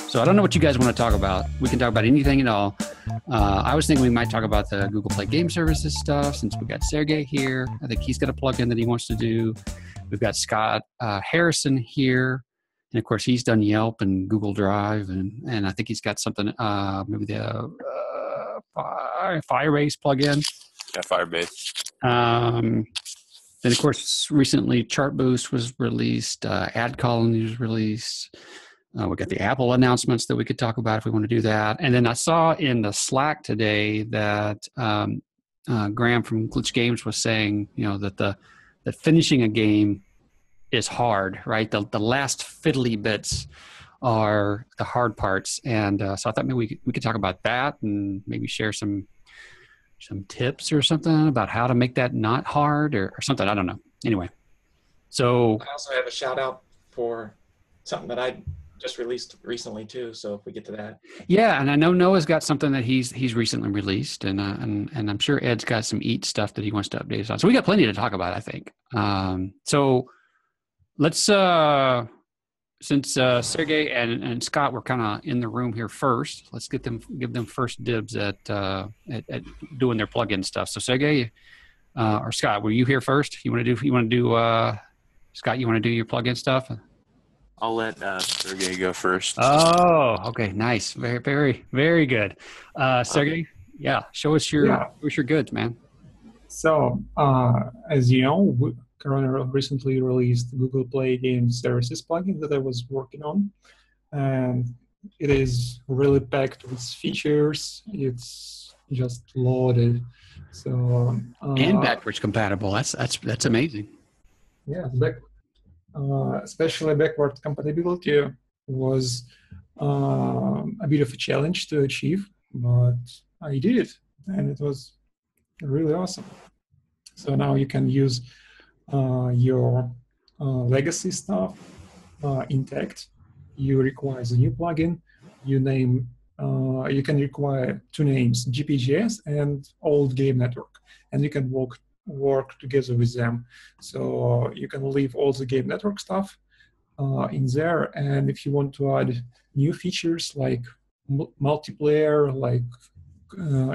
So I don't know what you guys want to talk about. We can talk about anything at all. I was thinking we might talk about the Google Play Game Services stuff since we got Sergey here. I think he's got a plugin that he wants to do. We've got Scott Harrison here. And of course, he's done Yelp and Google Drive. And I think he's got something, maybe the Firebase plugin. Yeah, Firebase. Then, of course, recently Chartboost was released. Ad Colony was released. We got the Apple announcements that we could talk about if we want to do that. And then I saw in the Slack today that Graham from Glitch Games was saying, that finishing a game is hard, right? The last fiddly bits are the hard parts. And so I thought maybe we could talk about that and maybe share some tips or something about how to make that not hard or something. I don't know. Anyway, so I also have a shout out for something that I just released recently too. So if we get to that. Yeah, and I know Noah's got something that he's recently released, and I'm sure Ed's got some Eat stuff that he wants to update us on. So we got plenty to talk about, I think. So let's since Sergey and Scott were kind of in the room here first, let's give them first dibs at doing their plugin stuff. So Sergey or Scott, were you here first? You want to do Scott? You want to do your plugin stuff? I'll let Sergey go first. Oh, okay, nice, very, very, very good. Sergey, yeah, show us your goods, man. So, as you know, Corona recently released Google Play Game Services plugin that I was working on, and it is really packed with features. It's just loaded. So and backwards compatible. That's amazing. Yeah, especially backward compatibility was a bit of a challenge to achieve, but I did it, and it was really awesome. So now you can use your legacy stuff intact. You require a new plugin. You can require two names, GPGS and Old Game Network, and you can work together with them. So you can leave all the Game Network stuff in there, and if you want to add new features like multiplayer, like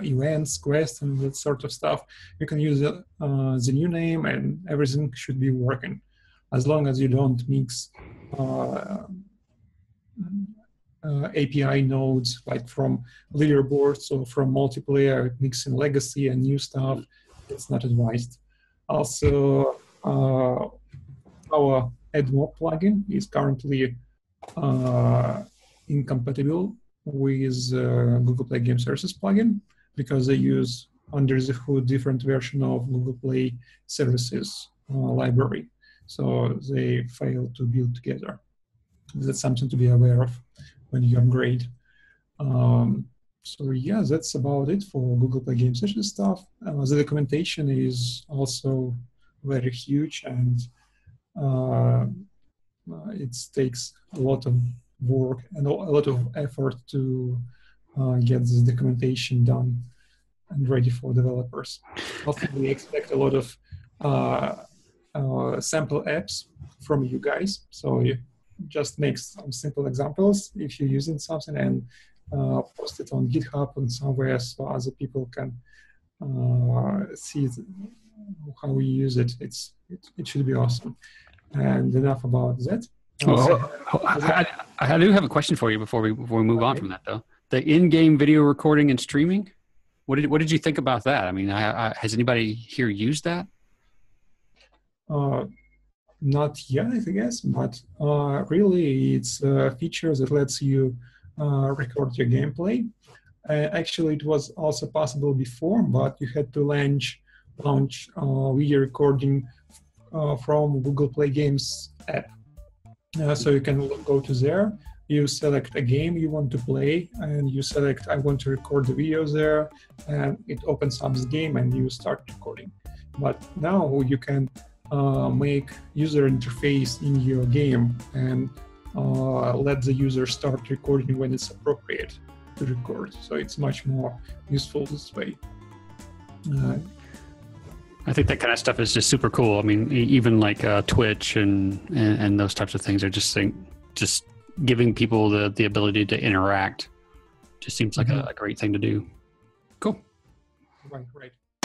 events, quests, and that sort of stuff, you can use the new name, and everything should be working, as long as you don't mix API nodes like from leaderboards or from multiplayer, mixing legacy and new stuff. It's not advised. Also, our AdMob plugin is currently incompatible with Google Play Game Services plugin because they use under the hood different version of Google Play Services library. So they fail to build together. That's something to be aware of when you upgrade. So yeah, that's about it for Google Play Game Services stuff. The documentation is also very huge, and it takes a lot of work and a lot of effort to get this documentation done and ready for developers. Also, we expect a lot of sample apps from you guys. So you just make some simple examples if you're using something and post it on GitHub and somewhere so other people can see how we use it. It should be awesome. And enough about that. I do have a question for you before we move on from that, though. The in-game video recording and streaming. What did you think about that? I mean, has anybody here used that? Not yet, I guess, but really, it's a feature that lets you record your gameplay. Actually, it was also possible before, but you had to launch video recording from Google Play Games app. So you can go to there, you select a game you want to play, and you select, I want to record the video there, and it opens up the game and you start recording. But now you can make user interface in your game and let the user start recording when it's appropriate to record. So it's much more useful this way. I think that kind of stuff is just super cool. I mean, even like Twitch and those types of things are just giving people the ability to interact just seems like a great thing to do. Cool. Right.